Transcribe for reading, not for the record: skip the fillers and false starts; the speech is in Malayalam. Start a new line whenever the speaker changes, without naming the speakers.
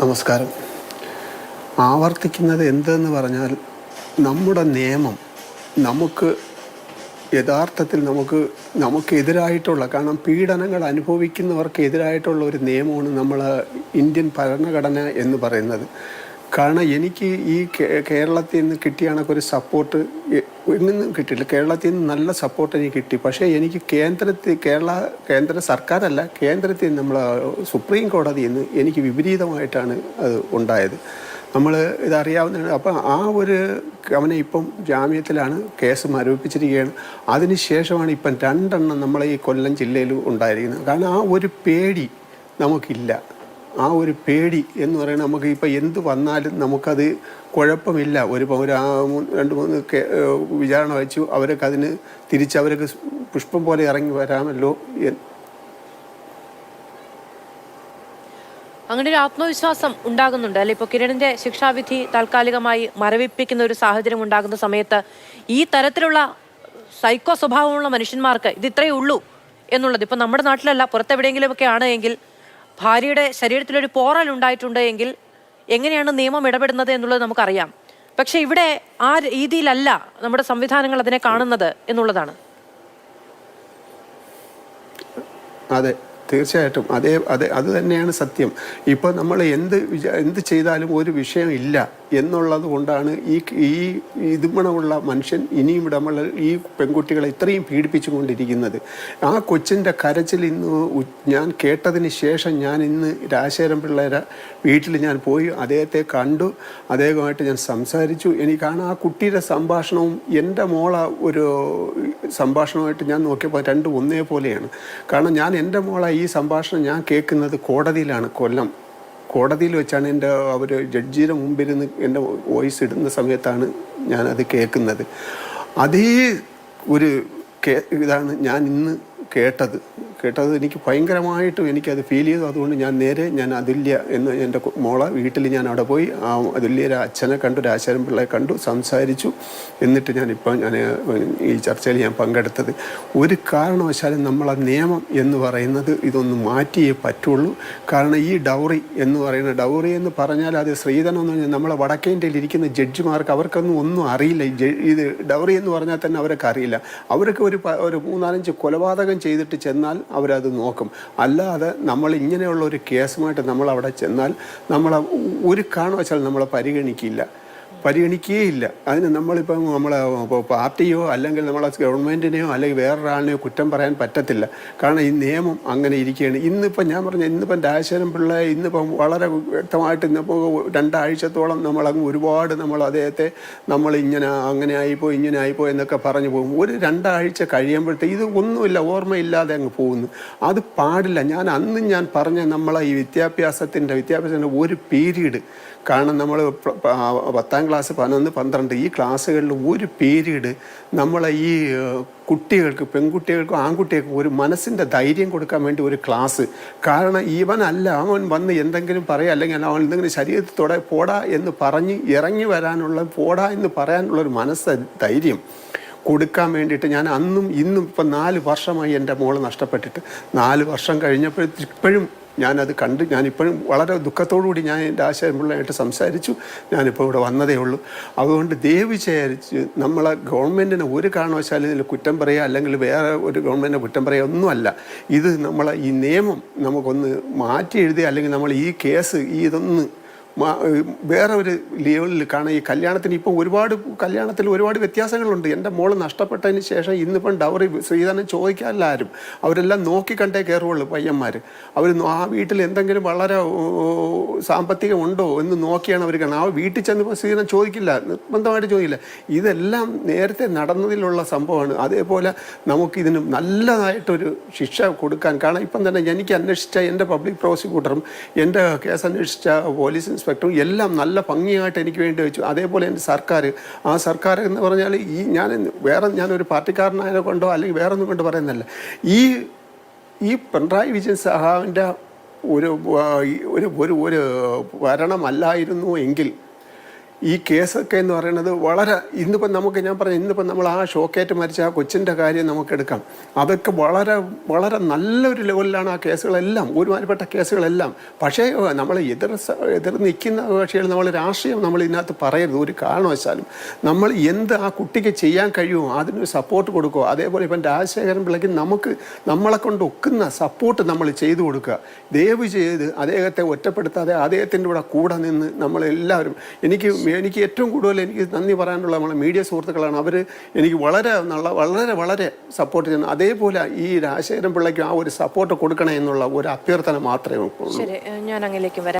നമസ്കാരം. ആവർത്തിക്കുന്നത് എന്തെന്ന് പറഞ്ഞാൽ നമ്മുടെ നിയമം നമുക്ക് യഥാർത്ഥത്തിൽ നമുക്കെതിരായിട്ടുള്ള, കാരണം പീഡനങ്ങൾ അനുഭവിക്കുന്നവർക്ക് എതിരായിട്ടുള്ള ഒരു നിയമമാണ് നമ്മൾ ഇന്ത്യൻ ഭരണഘടന എന്ന് പറയുന്നത്. കാരണം എനിക്ക് ഈ കേരളത്തിൽ നിന്ന് കിട്ടിയ കണക്കൊരു സപ്പോർട്ട് എങ്ങും കിട്ടിയില്ല. കേരളത്തിൽ നിന്ന് നല്ല സപ്പോർട്ട് എനിക്ക് കിട്ടി. പക്ഷേ എനിക്ക് കേന്ദ്ര സർക്കാരല്ല, കേന്ദ്രത്തിൽ നമ്മൾ സുപ്രീം കോടതിയിൽ നിന്ന് എനിക്ക് വിപരീതമായിട്ടാണ് അത് ഉണ്ടായത്. നമ്മൾ ഇതറിയാവുന്നതാണ്. അപ്പം അവനെ ഇപ്പം ജാമ്യത്തിലാണ്, കേസ് മരവിപ്പിച്ചിരിക്കുകയാണ്. അതിനുശേഷമാണ് ഇപ്പം 2 എണ്ണം നമ്മളെ ഈ കൊല്ലം ജില്ലയിൽ ഉണ്ടായിരിക്കുന്നത്. കാരണം ആ ഒരു പേടി നമുക്കില്ല. ആ ഒരു പേടി എന്ന് പറയുന്നത് നമുക്ക് ഇപ്പം എന്ത് വന്നാലും നമുക്കത് കുഴപ്പമില്ല. ഒരു 2-3 വിചാരണ വെച്ചു, അവരൊക്കെ അതിന് അവർക്ക് പുഷ്പം പോലെ ഇറങ്ങി വരാമല്ലോ.
അങ്ങനെ ഒരു ആത്മവിശ്വാസം ഉണ്ടാകുന്നുണ്ട് അല്ലെ? ഇപ്പോൾ കിരണിന്റെ ശിക്ഷാവിധി താൽക്കാലികമായി മരവിപ്പിക്കുന്ന ഒരു സാഹചര്യം ഉണ്ടാകുന്ന സമയത്ത് ഈ തരത്തിലുള്ള സൈക്കോ സ്വഭാവമുള്ള മനുഷ്യന്മാർക്ക് ഇത് ഇത്രയേ ഉള്ളൂ എന്നുള്ളത്, ഇപ്പം നമ്മുടെ നാട്ടിലല്ല പുറത്തെവിടെയെങ്കിലുമൊക്കെ ആണ് എങ്കിൽ, ഭാര്യയുടെ ശരീരത്തിലൊരു പോറൽ ഉണ്ടായിട്ടുണ്ട് എങ്കിൽ എങ്ങനെയാണ് നിയമം ഇടപെടുന്നത് എന്നുള്ളത് നമുക്കറിയാം. പക്ഷെ ഇവിടെ ആ രീതിയിലല്ല നമ്മുടെ സംവിധാനങ്ങൾ അതിനെ കാണുന്നത് എന്നുള്ളതാണ്.
അതെ, തീർച്ചയായിട്ടും അത് തന്നെയാണ് സത്യം. ഇപ്പോൾ നമ്മൾ എന്ത് ചെയ്താലും ഒരു വിഷയം ഇല്ല എന്നുള്ളത് കൊണ്ടാണ് ഈ ഇതുമണമുള്ള മനുഷ്യൻ ഇനിയും നമ്മൾ ഈ പെൺകുട്ടികളെ ഇത്രയും പീഡിപ്പിച്ചുകൊണ്ടിരിക്കുന്നത്. ആ കൊച്ചിൻ്റെ കരച്ചിൽ ഇന്ന് ഞാൻ കേട്ടതിന് ശേഷം ഞാൻ ഇന്ന് രാജശേഖരൻ പിള്ളേരെ വീട്ടിൽ ഞാൻ പോയി അദ്ദേഹത്തെ കണ്ടു, അദ്ദേഹമായിട്ട് ഞാൻ സംസാരിച്ചു. എനിക്കാണ് ആ കുട്ടിയുടെ സംഭാഷണവും എൻ്റെ മോള ഒരു സംഭാഷണമായിട്ട് ഞാൻ നോക്കിയപ്പോൾ 2 ഒന്നേ പോലെയാണ്. കാരണം ഞാൻ എൻ്റെ മോളെ ഈ സംഭാഷണം ഞാൻ കേൾക്കുന്നത് കോടതിയിലാണ്. കൊല്ലം കോടതിയിൽ വെച്ചാണ് അവർ ജഡ്ജിയുടെ മുമ്പിരുന്ന് എൻ്റെ വോയിസ് ഇടുന്ന സമയത്താണ് ഞാനത് കേൾക്കുന്നത്. അതേ ഒരു ഇതാണ് ഞാൻ ഇന്ന് കേട്ടത്. എനിക്ക് ഭയങ്കരമായിട്ടും എനിക്കത് ഫീൽ ചെയ്തു. അതുകൊണ്ട് ഞാൻ അതുല്യ എന്ന് എൻ്റെ മോളെ വീട്ടിൽ ഞാൻ അവിടെ പോയി ആ അതുല്യയുടെ അച്ഛനെ കണ്ടു, രാജശേഖരൻ പിള്ളയെ കണ്ടു, സംസാരിച്ചു. എന്നിട്ട് ഞാൻ ഈ ചർച്ചയിൽ ഞാൻ പങ്കെടുത്തത്. ഒരു കാരണവശാലും നമ്മളെ നിയമം എന്ന് പറയുന്നത് ഇതൊന്ന് മാറ്റിയേ പറ്റുള്ളൂ. കാരണം ഈ ഡൗറി എന്ന് പറഞ്ഞാൽ അത് സ്ത്രീധനം എന്ന് പറഞ്ഞാൽ നമ്മളെ വടക്കേ ഇന്ത്യയിൽ ഇരിക്കുന്ന ജഡ്ജിമാർക്ക് ഒന്നും അറിയില്ല. ഇത് ഡൗറി എന്ന് പറഞ്ഞാൽ തന്നെ അവർക്ക് അറിയില്ല. അവർക്ക് ഒരു 3-4 കൊലപാതകം ചെയ്തിട്ട് ചെന്നാൽ അവരത് നോക്കും. അല്ലാതെ നമ്മൾ ഇങ്ങനെയുള്ള ഒരു കേസുമായിട്ട് നമ്മളവിടെ ചെന്നാൽ ഒരു കാരണവശാൽ നമ്മളെ പരിഗണിക്കുകയില്ല. അതിന് നമ്മളിപ്പം പാർട്ടിയോ അല്ലെങ്കിൽ നമ്മളെ ഗവൺമെൻറ്റിനെയോ അല്ലെങ്കിൽ വേറൊരാളിനെയോ കുറ്റം പറയാൻ പറ്റത്തില്ല. കാരണം ഈ നിയമം അങ്ങനെ ഇരിക്കുകയാണ്. ഇന്നിപ്പം രാജശേഖരൻ പിള്ള വളരെ വ്യക്തമായിട്ട് 2 ആഴ്ചത്തോളം ഒരുപാട് അദ്ദേഹത്തെ അങ്ങനെ ആയിപ്പോ എന്നൊക്കെ പറഞ്ഞു പോകും. ഒരു 2 ആഴ്ച കഴിയുമ്പോഴത്തേക്ക് ഇത് ഒന്നുമില്ല, ഓർമ്മയില്ലാതെ അങ്ങ് പോകുന്നു. അത് പാടില്ല. ഞാൻ പറഞ്ഞ നമ്മളെ ഈ വിദ്യാഭ്യാസത്തിൻ്റെ ഒരു പീരീഡ്, കാരണം നമ്മൾ 10ാം ക്ലാസ് 11, 12 ഈ ക്ലാസ്സുകളിൽ ഒരു പീരീഡ് നമ്മളെ ഈ കുട്ടികൾക്ക്, പെൺകുട്ടികൾക്കും ആൺകുട്ടികൾക്കും ഒരു മനസ്സിൻ്റെ ധൈര്യം കൊടുക്കാൻ വേണ്ടി ഒരു ക്ലാസ്. കാരണം അവൻ വന്ന് എന്തെങ്കിലും പറയുക, അല്ലെങ്കിൽ അവൻ എന്തെങ്കിലും ശരീരത്തോടെ പോടാ എന്ന് പറഞ്ഞ് ഇറങ്ങി വരാനുള്ള, പോടാ എന്ന് പറയാനുള്ളൊരു ധൈര്യം കൊടുക്കാൻ വേണ്ടിയിട്ട് ഞാൻ അന്നും ഇന്നും ഇപ്പം 4 വർഷമായി എൻ്റെ മോള് നഷ്ടപ്പെട്ടിട്ട്. 4 വർഷം കഴിഞ്ഞപ്പോഴും ഞാനത് കണ്ട്, ഞാനിപ്പോഴും വളരെ ദുഃഖത്തോടുകൂടി ഞാൻ രാജശേഖരൻ പിള്ളയായിട്ട് സംസാരിച്ചു. ഞാനിപ്പോൾ ഇവിടെ വന്നതേ ഉള്ളൂ. അതുകൊണ്ട് ദയവ് ചെയ്ത് നമ്മളെ ഗവൺമെൻറ്റിനെ ഒരു കാരണവശാലും ഇതിൽ കുറ്റം പറയുക, അല്ലെങ്കിൽ വേറെ ഒരു ഗവൺമെൻറ്റിനെ കുറ്റം പറയുക ഒന്നുമല്ല. ഇത് നമ്മളെ ഈ നിയമം നമുക്കൊന്ന് മാറ്റി എഴുതുക, അല്ലെങ്കിൽ നമ്മൾ ഈ കേസ് ഇതൊന്ന് വേറെ ഒരു ലെവലിൽ കാണാം. ഈ കല്യാണത്തിന് ഇപ്പം കല്യാണത്തിൽ ഒരുപാട് വ്യത്യാസങ്ങളുണ്ട്. എൻ്റെ മോള് നഷ്ടപ്പെട്ടതിന് ശേഷം ഇന്നിപ്പം ഡൗറി സ്ത്രീധനം ചോദിക്കാറില്ല ആരും. അവരെല്ലാം നോക്കിക്കണ്ടേ കയറുള്ളൂ പയ്യന്മാർ. അവർ ആ വീട്ടിൽ എന്തെങ്കിലും വളരെ സാമ്പത്തികമുണ്ടോ എന്ന് നോക്കിയാണ് അവർ കാണുന്നത്. ആ വീട്ടിൽ ചെന്നപ്പോൾ സ്ത്രീധനം ചോദിക്കില്ല, നിർബന്ധമായിട്ട് ചോദിക്കില്ല. ഇതെല്ലാം നേരത്തെ നടന്നതിലുള്ള സംഭവമാണ്. അതേപോലെ നമുക്കിതിന് നല്ലതായിട്ടൊരു ശിക്ഷ കൊടുക്കാൻ, കാരണം ഇപ്പം തന്നെ എനിക്ക് അന്വേഷിച്ച എൻ്റെ പബ്ലിക് പ്രോസിക്യൂട്ടറും എൻ്റെ കേസ് അന്വേഷിച്ച പോലീസ് ഇൻസ്പെക്ടറും എല്ലാം നല്ല ഭംഗിയായിട്ട് എനിക്ക് വേണ്ടി വെച്ചു. അതേപോലെ എൻ്റെ സർക്കാർ എന്ന് പറഞ്ഞാൽ ഞാനൊരു പാർട്ടിക്കാരനായതിനെ കൊണ്ടോ അല്ലെങ്കിൽ വേറെ ഒന്നും കൊണ്ട് പറയുന്നതല്ല. ഈ പിണറായി വിജയൻ സഹാവിൻ്റെ ഒരു ഭരണമല്ലായിരുന്നു എങ്കിൽ ഈ കേസൊക്കെ എന്ന് പറയുന്നത് വളരെ ഇന്നിപ്പം നമുക്ക് ഞാൻ പറഞ്ഞു ഇന്നിപ്പം നമ്മൾ ആ ഷോക്കേറ്റ് മരിച്ച ആ കൊച്ചിൻ്റെ കാര്യം നമുക്കെടുക്കാം. അതൊക്കെ വളരെ വളരെ നല്ലൊരു ലെവലിലാണ് ആ കേസുകളെല്ലാം, ഒരുമാതിരിപ്പെട്ട കേസുകളെല്ലാം. പക്ഷേ നമ്മൾ എതിർ നിൽക്കുന്ന കക്ഷികൾ നമ്മൾ രാഷ്ട്രീയം നമ്മൾ ഇതിനകത്ത് പറയരുത് ഒരു കാരണവശാലും. നമ്മൾ എന്ത് ആ കുട്ടിക്ക് ചെയ്യാൻ കഴിയുമോ അതിനൊരു സപ്പോർട്ട് കൊടുക്കുക. അതേപോലെ ഇപ്പം രാജശേഖരൻ പിള്ളയ്ക്ക് നമ്മളെ കൊണ്ട് ഒക്കുന്ന സപ്പോർട്ട് നമ്മൾ ചെയ്തു കൊടുക്കുക. ദയവ് ചെയ്ത് അദ്ദേഹത്തെ ഒറ്റപ്പെടുത്താതെ അദ്ദേഹത്തിൻ്റെ കൂടെ നിന്ന് നമ്മളെല്ലാവരും എനിക്ക് ഏറ്റവും കൂടുതൽ എനിക്ക് നന്ദി പറയാനുള്ള നമ്മളെ മീഡിയ സുഹൃത്തുക്കളാണ്. അവർ എനിക്ക് വളരെ വളരെ സപ്പോർട്ട് ചെയ്യുന്നു. അതേപോലെ ഈ രാജശേഖരൻ പിള്ളയ്ക്ക് ആ ഒരു സപ്പോർട്ട് കൊടുക്കണേ എന്നുള്ള ഒരു അഭ്യർത്ഥന മാത്രമേ ഉള്ളൂ.
ശരി, ഞാൻ അങ്ങിലേക്ക് വരാം.